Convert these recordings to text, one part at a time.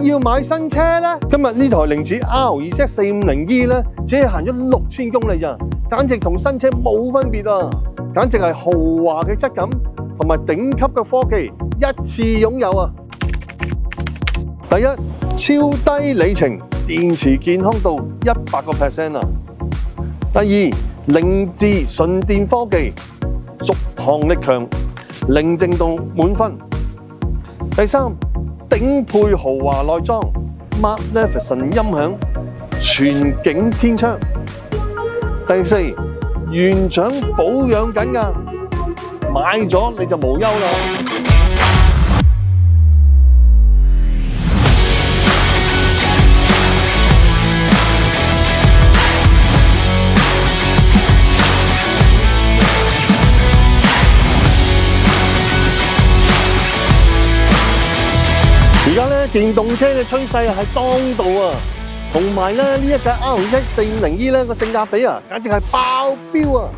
要買新車呢？今日呢台凌志 R2Z450E 咧，只係行咗6000公里咋，簡直同新車冇分別啊！簡直係豪華嘅質感同埋頂級嘅科技一次擁有啊！第一，超低里程，電池健康度100%啊！第二，凌志純電科技，續航力強，寧靜度滿分。第三，頂配豪華內裝 ，Magnificent 音響，全景天窗。第四，原廠保養緊㗎，買咗你就無憂啦。而家咧電動車嘅趨勢係當道啊，同埋咧呢一架 R2Z450E 咧個性價比啊，簡直係爆標啊！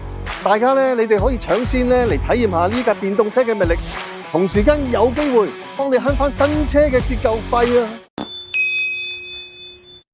大家咧，你哋可以搶先咧嚟體驗下呢架電動車嘅魅力，同時間有機會幫你慳翻新車嘅折舊費啊！